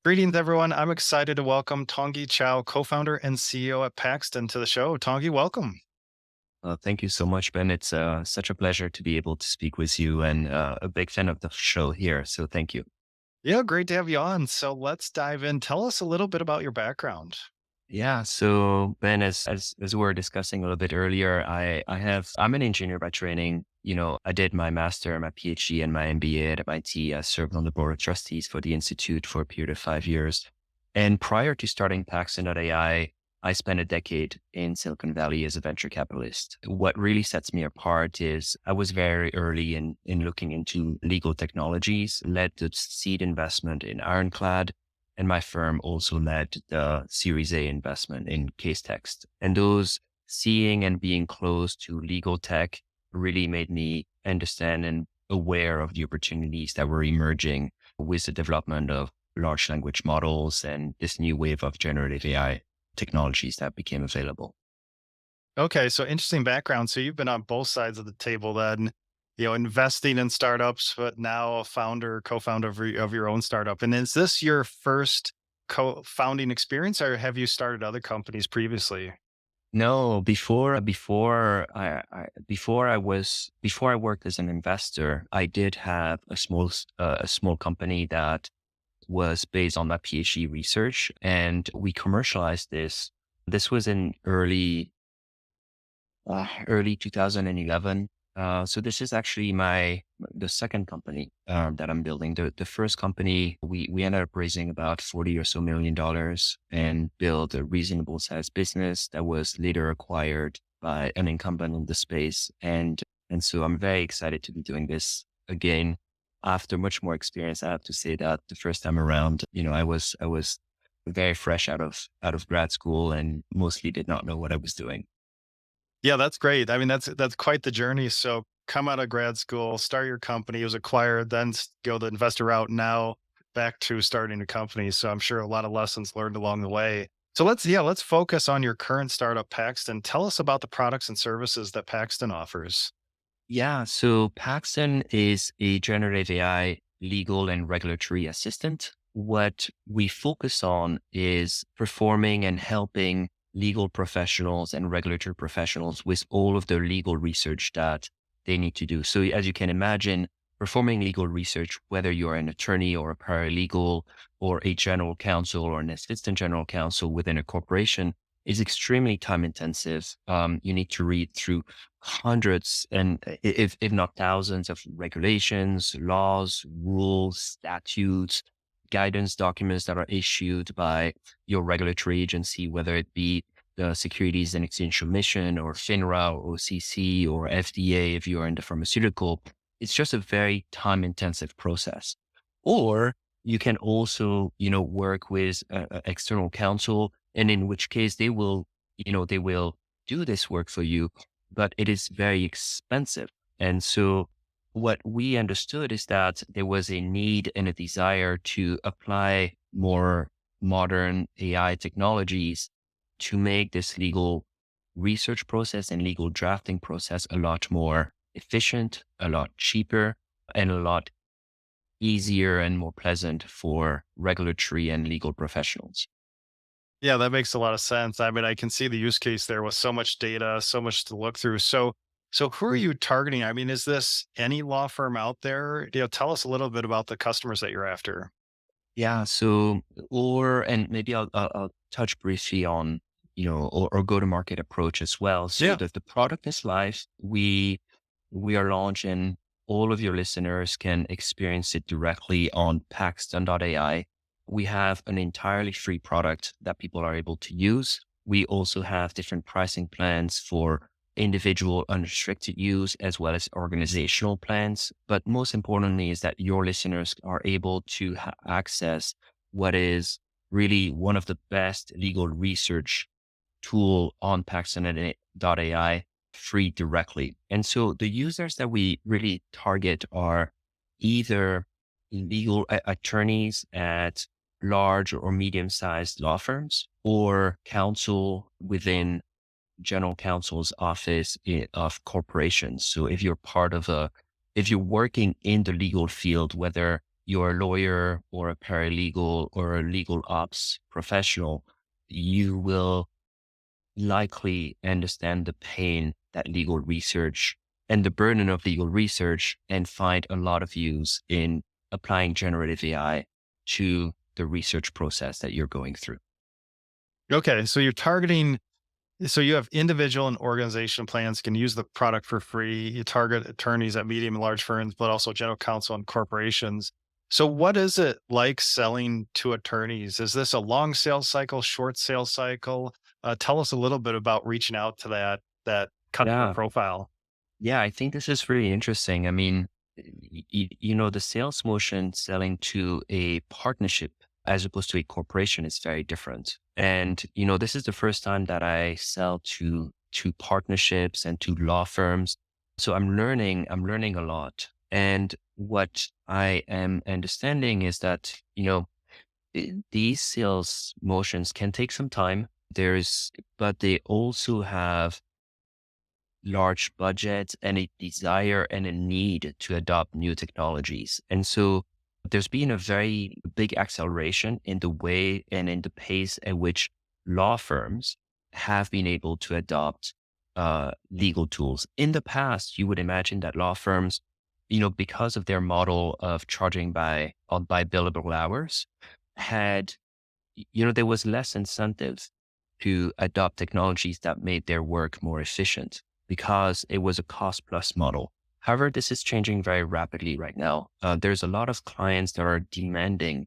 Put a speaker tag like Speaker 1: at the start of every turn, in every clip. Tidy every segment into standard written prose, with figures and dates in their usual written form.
Speaker 1: Greetings, everyone. I'm excited to welcome Tanguy Chau, co-founder and CEO at Paxton, to the show. Tanguy, welcome.
Speaker 2: Thank you so much, Ben. It's such a pleasure to be able to speak with you and a big fan of the show here. So thank you.
Speaker 1: Yeah, great to have you on. So let's dive in. Tell us a little bit about your background.
Speaker 2: Yeah. So Ben, as we were discussing a little bit earlier, I'm an engineer by training. I did my master, my PhD, and my MBA at MIT. I served on the board of trustees for the institute for a period of 5 years. And prior to starting Paxton AI, I spent a decade in Silicon Valley as a venture capitalist. What really sets me apart is I was very early in looking into legal technologies, led the seed investment in Ironclad, and my firm also led the Series A investment in Case Text. And those seeing and being close to legal tech really made me understand and aware of the opportunities that were emerging with the development of large language models and this new wave of generative AI technologies that became available.
Speaker 1: Okay, so interesting background. So you've been on both sides of the table then, investing in startups, but now a founder, co-founder of your own startup. And is this your first co-founding experience, or have you started other companies previously?
Speaker 2: No, before I worked as an investor, I did have a small company that was based on my PhD research, and we commercialized this. This was in early 2011. So this is actually the second company that I'm building. The first company, we ended up raising about 40 or so $1 million and built a reasonable sized business that was later acquired by an incumbent in the space. And so I'm very excited to be doing this again. After much more experience, I have to say that the first time around, I was very fresh out of grad school and mostly did not know what I was doing.
Speaker 1: Yeah, that's great. I mean, that's quite the journey. So come out of grad school, start your company, it was acquired, then go the investor route. Now back to starting a company. So I'm sure a lot of lessons learned along the way. So let's focus on your current startup, Paxton. Tell us about the products and services that Paxton offers.
Speaker 2: Yeah, so Paxton is a generative AI legal and regulatory assistant. What we focus on is performing and helping legal professionals and regulatory professionals with all of the legal research that they need to do. So as you can imagine, performing legal research, whether you're an attorney or a paralegal or a general counsel or an assistant general counsel within a corporation, is extremely time intensive. You need to read through hundreds and if not thousands of regulations, laws, rules, statutes, guidance documents that are issued by your regulatory agency, whether it be the Securities and Exchange Commission or FINRA or OCC or FDA if you are in the pharmaceutical. It's just a very time intensive process. Or you can also, work with external counsel, and in which case they will do this work for you, but it is very expensive. And so what we understood is that there was a need and a desire to apply more modern AI technologies to make this legal research process and legal drafting process a lot more efficient, a lot cheaper, and a lot easier and more pleasant for regulatory and legal professionals.
Speaker 1: Yeah, that makes a lot of sense. I mean, I can see the use case there with so much data, so much to look through. So who are you targeting? I mean, is this any law firm out there? Tell us a little bit about the customers that you're after.
Speaker 2: Yeah. And maybe I'll touch briefly on, or go to market approach as well. So
Speaker 1: Yeah.
Speaker 2: the product is live. We are launching. All of your listeners can experience it directly on Paxton AI. We have an entirely free product that people are able to use. We also have different pricing plans for individual unrestricted use as well as organizational plans. But most importantly is that your listeners are able to access what is really one of the best legal research tool on Paxton AI free directly. And so the users that we really target are either legal attorneys at large or medium-sized law firms or counsel within general counsel's office of corporations. So if you're working in the legal field, whether you're a lawyer or a paralegal or a legal ops professional, you will likely understand the pain that legal research and the burden of legal research and find a lot of use in applying generative AI to the research process that you're going through.
Speaker 1: Okay, so you're targeting so you have individual and organization plans can use the product for free. You target attorneys at medium and large firms, but also general counsel and corporations. So what is it like selling to attorneys? Is this a long sales cycle, short sales cycle? Tell us a little bit about reaching out to that customer
Speaker 2: Yeah.
Speaker 1: profile.
Speaker 2: Yeah, I think this is really interesting. I mean, the sales motion selling to a partnership as opposed to a corporation is very different. And, this is the first time that I sell to partnerships and to law firms. So I'm learning a lot. And what I am understanding is that, these sales motions can take some time. But they also have large budgets and a desire and a need to adopt new technologies. And so there's been a very big acceleration in the way and in the pace at which law firms have been able to adopt legal tools. In the past, you would imagine that law firms, because of their model of charging by billable hours, had there was less incentive to adopt technologies that made their work more efficient because it was a cost plus model. However, this is changing very rapidly right now. There's a lot of clients that are demanding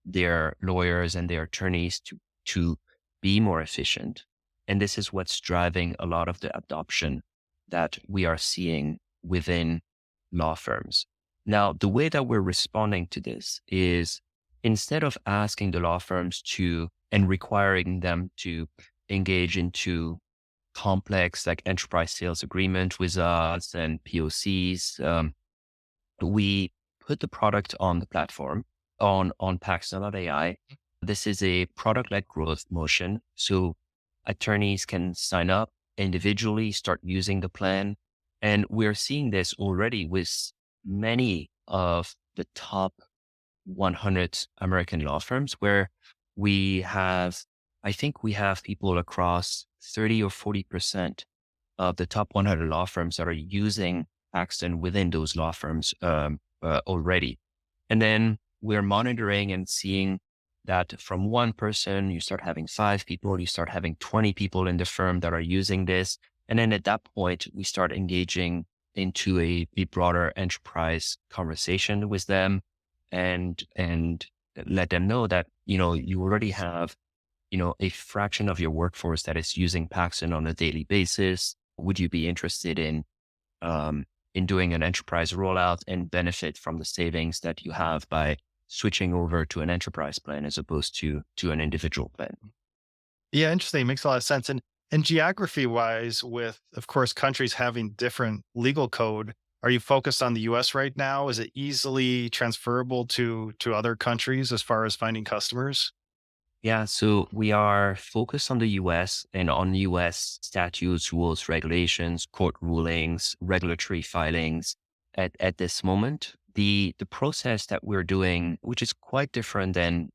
Speaker 2: their lawyers and their attorneys to be more efficient. And this is what's driving a lot of the adoption that we are seeing within law firms. Now, the way that we're responding to this is instead of asking the law firms to and requiring them to engage into complex like enterprise sales agreement with us and POCs, we put the product on the platform on Paxton AI. This is a product-led growth motion. So attorneys can sign up individually, start using the plan. And we're seeing this already with many of the top 100 American law firms where we have, I think we have people across 30 or 40% of the top 100 law firms that are using Paxton within those law firms already. And then we're monitoring and seeing that from one person, you start having 5 people, you start having 20 people in the firm that are using this. And then at that point, we start engaging into a broader enterprise conversation with them and let them know that, you already have, a fraction of your workforce that is using Paxton on a daily basis. Would you be interested in doing an enterprise rollout and benefit from the savings that you have by switching over to an enterprise plan as opposed to an individual plan?
Speaker 1: Yeah, interesting. Makes a lot of sense. And geography wise, with of course countries having different legal code, are you focused on the US right now? Is it easily transferable to other countries as far as finding customers?
Speaker 2: Yeah, so we are focused on the US and on US statutes, rules, regulations, court rulings, regulatory filings at this moment. The process that we're doing, which is quite different than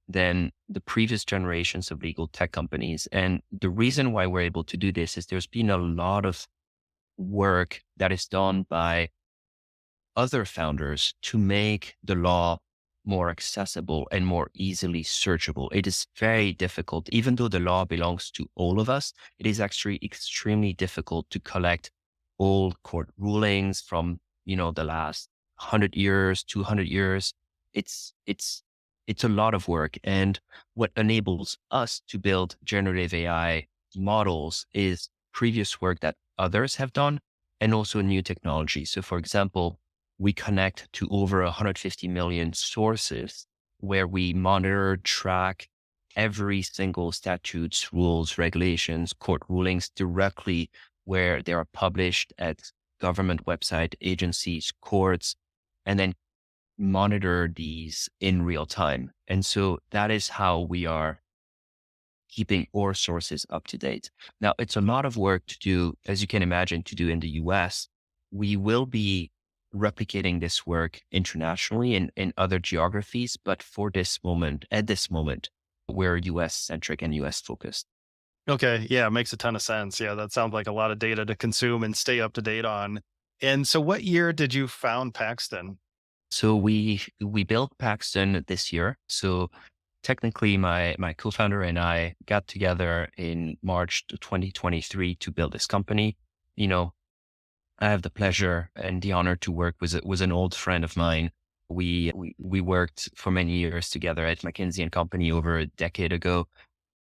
Speaker 2: the previous generations of legal tech companies. And the reason why we're able to do this is there's been a lot of work that is done by other founders to make the law more accessible and more easily searchable. It is very difficult, even though the law belongs to all of us, it is actually extremely difficult to collect old court rulings from, the last 100 years, 200 years. It's a lot of work. And what enables us to build generative AI models is previous work that others have done and also new technology. So for example, we connect to over 150 million sources where we monitor, track every single statutes, rules, regulations, court rulings directly where they are published at government website, agencies, courts, and then monitor these in real time. And so that is how we are keeping our sources up to date. Now, it's a lot of work to do, as you can imagine, to do in the US. We will be replicating this work internationally in other geographies. But for this moment, at this moment, we're US centric and US focused.
Speaker 1: Okay. Yeah, makes a ton of sense. Yeah, that sounds like a lot of data to consume and stay up to date on. And so what year did you found Paxton?
Speaker 2: So we built Paxton this year. So technically my co-founder and I got together in March 2023 to build this company. You know, I have the pleasure and the honor to work with was an old friend of mine. We worked for many years together at McKinsey and Company over a decade ago.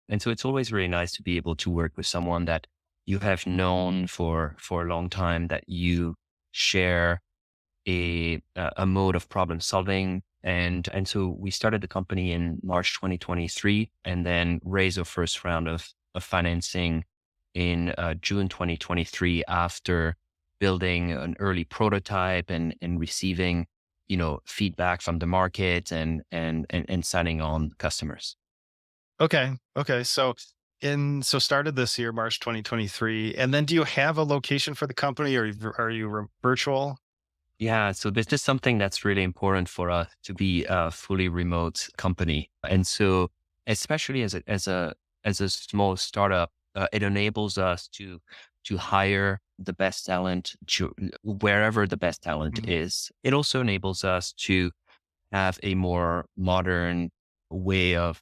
Speaker 2: And so it's always really nice to be able to work with someone that you have known for a long time, that you share a mode of problem solving. And so we started the company in March 2023 and then raised our first round of financing in June 2023 after building an early prototype and receiving, feedback from the market and signing on customers.
Speaker 1: Okay. Okay. So started this year, March 2023. And then do you have a location for the company, or are you virtual?
Speaker 2: Yeah, so this is something that's really important for us to be a fully remote company, and so especially as a small startup, it enables us to hire the best talent wherever the best talent
Speaker 1: Mhm.
Speaker 2: is. It also enables us to have a more modern way of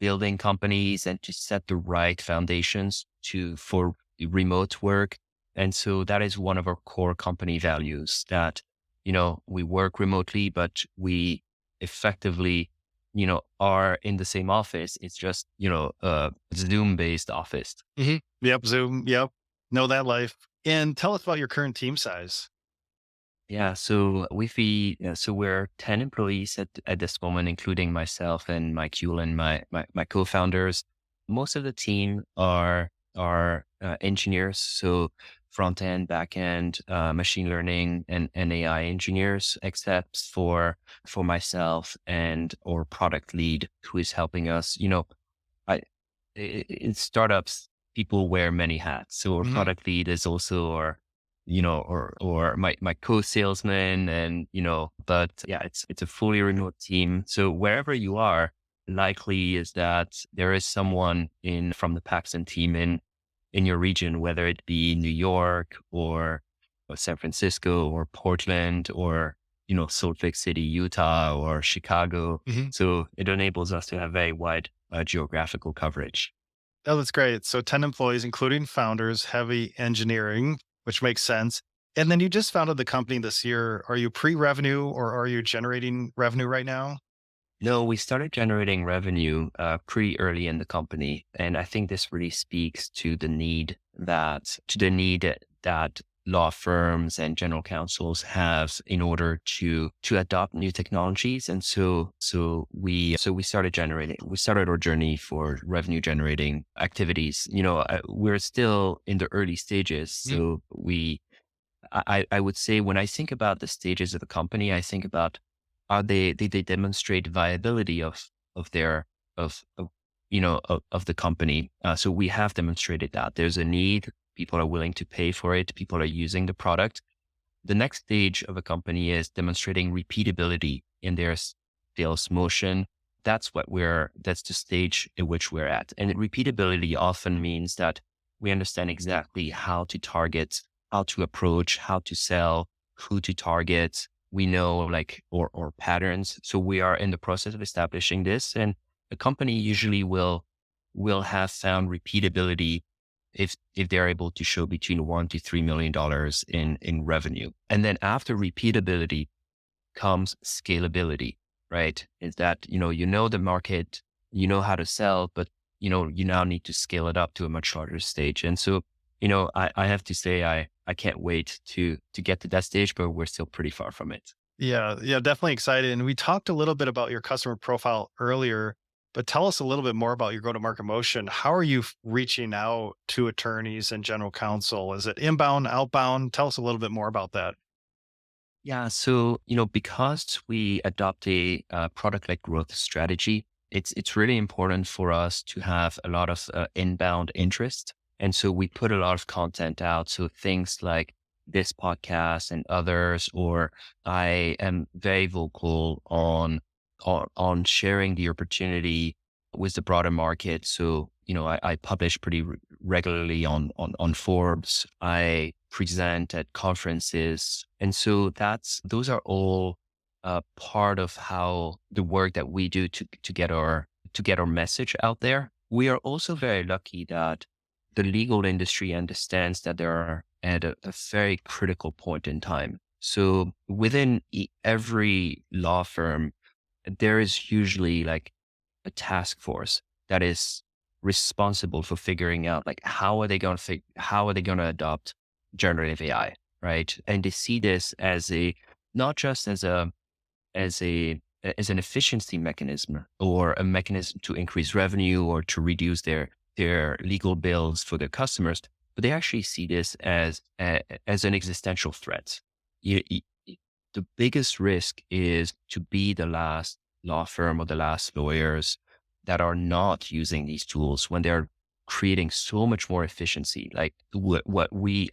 Speaker 2: building companies and to set the right foundations for remote work. And so that is one of our core company values that, we work remotely, but we effectively, are in the same office. It's just, a Zoom based office.
Speaker 1: Yep. Zoom. Yep. Know that life. And tell us about your current team size.
Speaker 2: Yeah, so so we're 10 employees at this moment, including myself and Mike Yule and my co-founders. Most of the team are engineers, so front end, back end, machine learning and AI engineers, except for myself and our product lead who is helping us. I in startups, people wear many hats. So our
Speaker 1: Hmm.
Speaker 2: product lead is also or my co-salesman and, but yeah, it's a fully remote team. So wherever you are, likely is that there is someone from the Paxton team in your region, whether it be New York or San Francisco or Portland or, Salt Lake City, Utah or Chicago.
Speaker 1: Hmm.
Speaker 2: So it enables us to have very wide geographical coverage.
Speaker 1: Oh, that's great. So 10 employees, including founders, heavy engineering, which makes sense. And then you just founded the company this year. Are you pre-revenue or are you generating revenue right now?
Speaker 2: No, we started generating revenue pretty early in the company, and I think this really speaks to the need that law firms and general counsels have in order to adopt new technologies. And so we started our journey for revenue generating activities. We're still in the early stages,
Speaker 1: Mhm.
Speaker 2: so I would say when I think about the stages of the company, I think about did they demonstrate viability of their of of the company. So we have demonstrated that there's a need. People are willing to pay for it. People are using the product. The next stage of a company is demonstrating repeatability in their sales motion. That's the stage in which we're at. And repeatability often means that we understand exactly how to target, how to approach, how to sell, who to target. We know or patterns. So we are in the process of establishing this, and a company usually will have found repeatability if they're able to show between $1 to $3 million in revenue. And then after repeatability comes scalability, right? Is that, you know the market, you know how to sell, but you now need to scale it up to a much larger stage. And so, I have to say, I can't wait to get to that stage, but we're still pretty far from it.
Speaker 1: Yeah, yeah, definitely excited. And we talked a little bit about your customer profile earlier, but tell us a little bit more about your go-to-market motion. How are you reaching out to attorneys and general counsel? Is it inbound, outbound? Tell us a little bit more about that.
Speaker 2: Yeah. So, because we adopt a product-led growth strategy, it's really important for us to have a lot of inbound interest. And so we put a lot of content out. So things like this podcast and others, or I am very vocal on sharing the opportunity with the broader market. So, I publish pretty regularly on Forbes. I present at conferences. And so those are all part of how the work that we do to get our message out there. We are also very lucky that the legal industry understands that they are at a very critical point in time. So within every law firm, there is usually like a task force that is responsible for figuring out like how are they going to adopt generative AI, right? And they see this as a not just as a as an efficiency mechanism or a mechanism to increase revenue or to reduce their legal bills for their customers, but they actually see this as an existential threat. The biggest risk is to be the last law firm or the last lawyers that are not using these tools when they're creating so much more efficiency. Like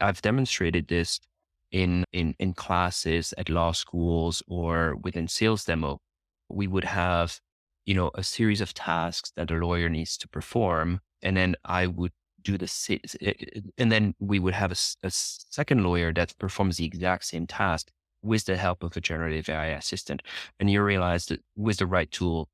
Speaker 2: I've demonstrated this in classes at law schools or within sales demo. We would have, a series of tasks that a lawyer needs to perform. And then I would do and then we would have a second lawyer that performs the exact same task with the help of a generative AI assistant. And you realize that with the right tool,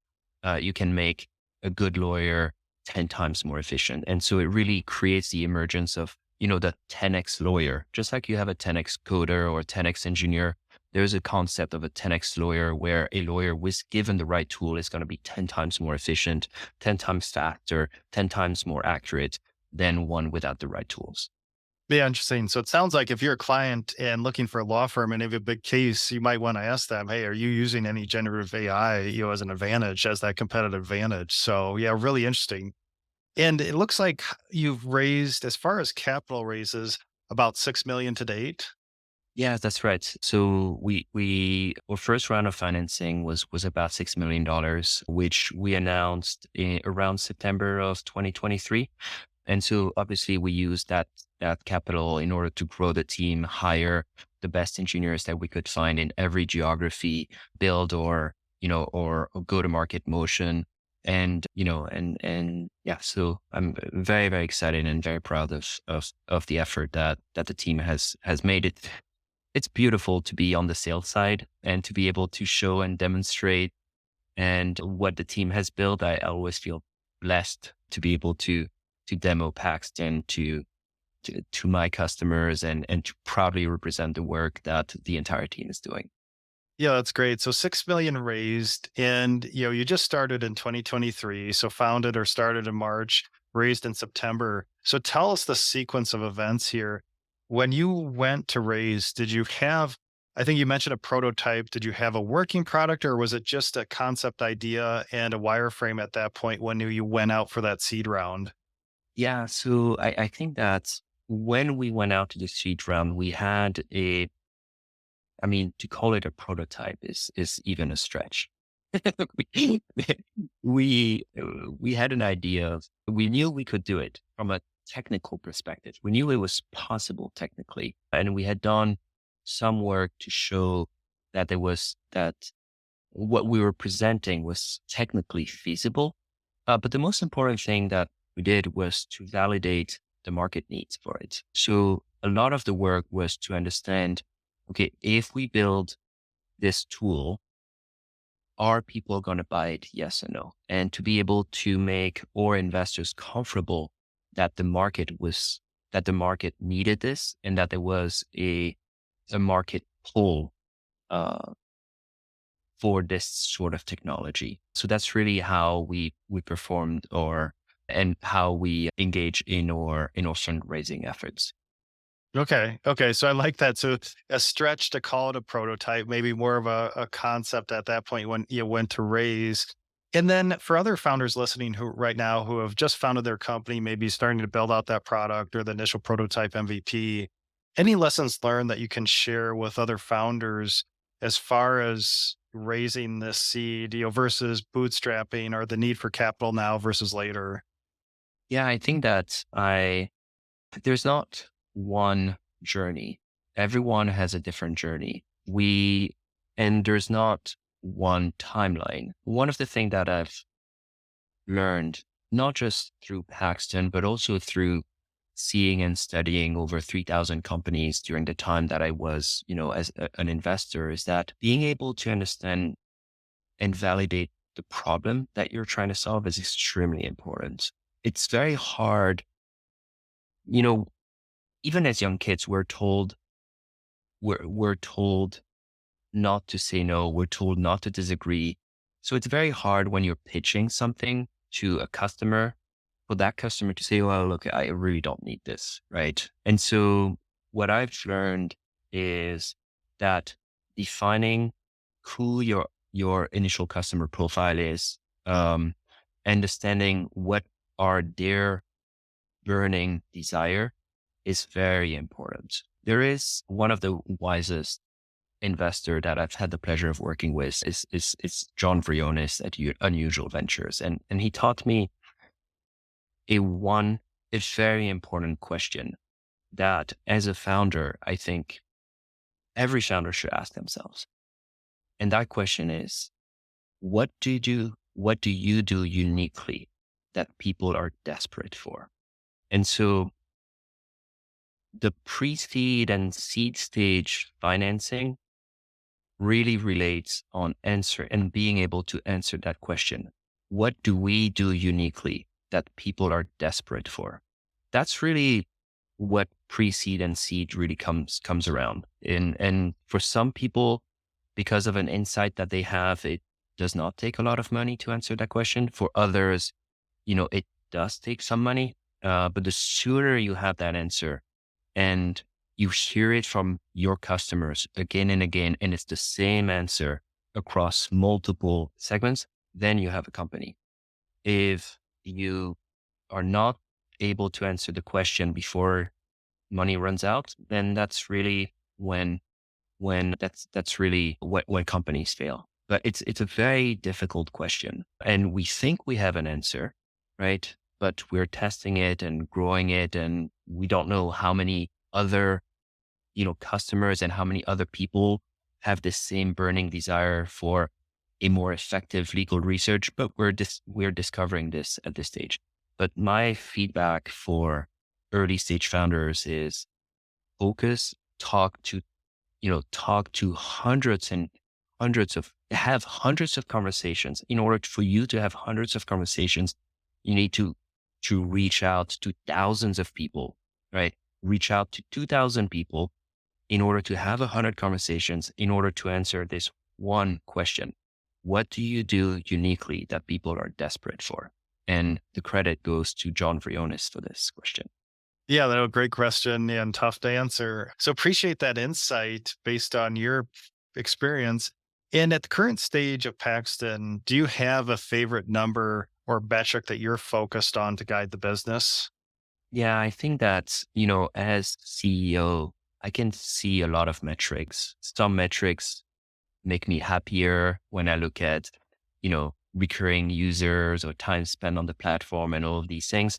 Speaker 2: you can make a good lawyer 10 times more efficient. And so it really creates the emergence of, the 10x lawyer. Just like you have a 10x coder or a 10x engineer, there's a concept of a 10x lawyer where a lawyer with given the right tool is going to be 10 times more efficient, 10 times faster, 10 times more accurate than one without the right tools.
Speaker 1: Yeah, interesting. So it sounds like if you're a client and looking for a law firm and you have a big case, you might want to ask them, "Hey, are you using any generative AI, as an advantage, as that competitive advantage?" So yeah, really interesting. And it looks like you've raised, as far as capital raises, about 6 million to date.
Speaker 2: Yeah, that's right. So our first round of financing was about $6 million, which we announced around September of 2023. And so obviously we use that capital in order to grow the team, hire the best engineers that we could find in every geography, build or go to market motion. And, and yeah, so I'm very, very excited and very proud of the effort that the team has made. It's beautiful to be on the sales side and to be able to show and demonstrate and what the team has built. I always feel blessed to be able to demo Paxton to my customers and to proudly represent the work that the entire team is doing.
Speaker 1: Yeah, that's great. So 6 million raised, and you just started in 2023. So founded or started in March, raised in September. So tell us the sequence of events here. When you went to raise, did you have, I think you mentioned a prototype. Did you have a working product, or was it just a concept idea and a wireframe at that point when you went out for that seed round?
Speaker 2: Yeah, so I think that when we went out to the seed round, we had I mean, to call it a prototype is even a stretch. we we had an idea we knew we could do it from a technical perspective. We knew it was possible technically, and we had done some work to show that what we were presenting was technically feasible. But the most important thing that we did was to validate the market needs for it. So a lot of the work was to understand, okay, if we build this tool, are people going to buy it? Yes or no? And to be able to make our investors comfortable that that the market needed this and that there was a market pull, uh, for this sort of technology. So that's really how we performed and how we engage in our fundraising efforts.
Speaker 1: Okay. Okay. So I like that. So it's a stretch to call it a prototype, maybe more of a concept at that point when you went to raise. And then for other founders listening who right now who have just founded their company, maybe starting to build out that product or the initial prototype MVP, any lessons learned that you can share with other founders as far as raising this seed, versus bootstrapping, or the need for capital now versus later?
Speaker 2: Yeah, I think that there's not one journey. everyone has a different journey. And there's not one timeline. One of the things that I've learned, not just through Paxton, but also through seeing and studying over 3,000 companies during the time that I was, as an investor, is that being able to understand and validate the problem that you're trying to solve is extremely important. It's very hard, you know, even as young kids, we're told not to say no. We're told not to disagree. So it's very hard when you're pitching something to a customer for that customer to say, well, look, I really don't need this. Right. And so what I've learned is that defining who your initial customer profile is, um, understanding what are their burning desire is very important. There is one of the wisest investor that I've had the pleasure of working with is John Vrionis at Unusual Ventures. And he taught me a very important question that as a founder, I think every founder should ask themselves. And that question is, what do you do uniquely that people are desperate for? And so the pre-seed and seed stage financing really relates on answer and being able to answer that question. What do we do uniquely that people are desperate for? That's really what pre-seed and seed really comes around. And for some people, because of an insight that they have, it does not take a lot of money to answer that question. For others, it does take some money. But the sooner you have that answer, and you hear it from your customers again and again, and it's the same answer across multiple segments, then you have a company. If you are not able to answer the question before money runs out, then that's really when companies fail. But it's a very difficult question, and we think we have an answer, right? But we're testing it and growing it, and we don't know how many other customers and how many other people have the same burning desire for a more effective legal research. But we're discovering this at this stage. But my feedback for early stage founders is focus, talk to hundreds and have hundreds of conversations. In order for you to have hundreds of conversations, you need to reach out to thousands of people, right? Reach out to 2,000 people in order to have 100 conversations, in order to answer this one question. What do you do uniquely that people are desperate for? And the credit goes to John Vrionis for this question.
Speaker 1: Yeah, that was a great question and tough to answer. So appreciate that insight based on your experience. And at the current stage of Paxton, do you have a favorite number or metric that you're focused on to guide the business?
Speaker 2: Yeah, I think that, as CEO, I can see a lot of metrics. Some metrics make me happier when I look at, recurring users or time spent on the platform and all of these things.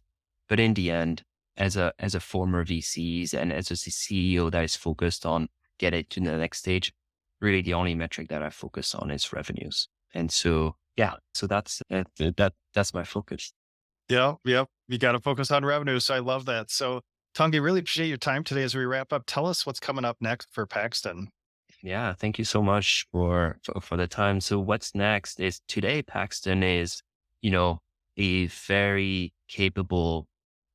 Speaker 2: But in the end, as a former VCs and as a CEO that is focused on get it to the next stage, really the only metric that I focus on is revenues. And so, yeah, so that's my focus.
Speaker 1: Yeah, yep. You got to focus on revenue. So I love that. So, Tanguy, really appreciate your time today as we wrap up. Tell us what's coming up next for Paxton.
Speaker 2: Yeah, thank you so much for the time. So what's next is today Paxton is, a very capable,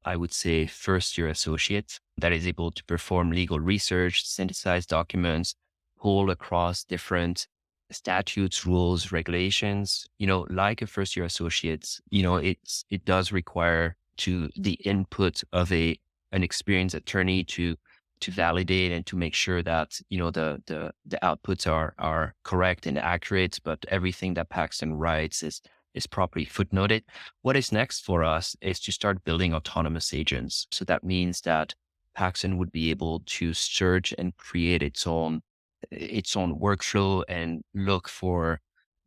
Speaker 2: I would say, first year associate that is able to perform legal research, synthesize documents, pull across different statutes, rules, regulations. Like a first year associate, it does require the input of an experienced attorney to validate and to make sure that the outputs are correct and accurate, but everything that Paxton writes is properly footnoted. What is next for us is to start building autonomous agents. So that means that Paxton would be able to search and create its own workflow and look for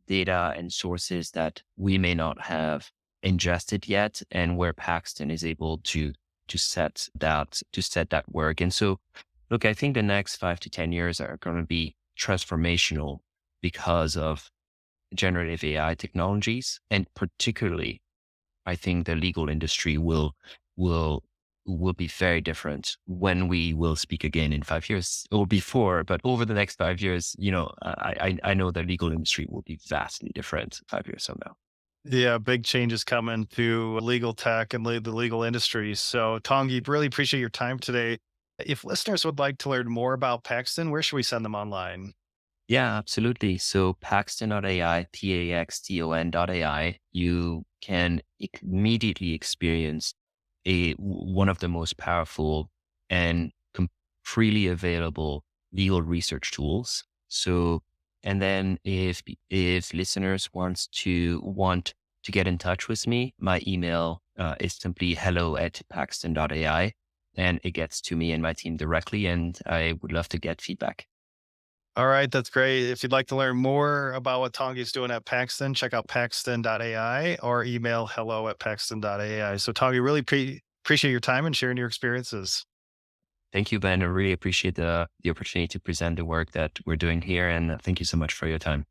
Speaker 2: data and sources that we may not have ingested yet, and where Paxton is able to set that work. And so Look, I think the next 5 to 10 years are going to be transformational because of generative AI technologies. And particularly, I think the legal industry will will be very different when we will speak again in 5 years or before. But over the next 5 years, I know the legal industry will be vastly different 5 years from now.
Speaker 1: Yeah, big changes coming to legal tech and the legal industry. So, Tanguy, really appreciate your time today. If listeners would like to learn more about Paxton, where should we send them online?
Speaker 2: Yeah, absolutely. So Paxton.ai, Paxton.ai, you can immediately experience one of the most powerful and freely available legal research tools. So, and then if listeners want to get in touch with me, my email is simply hello@paxton.ai, and it gets to me and my team directly. And I would love to get feedback.
Speaker 1: All right, that's great. If you'd like to learn more about what Tonguy's doing at Paxton, check out paxton.ai or email hello@paxton.ai. So, Tonguy, really appreciate your time and sharing your experiences.
Speaker 2: Thank you, Ben. I really appreciate the opportunity to present the work that we're doing here. And thank you so much for your time.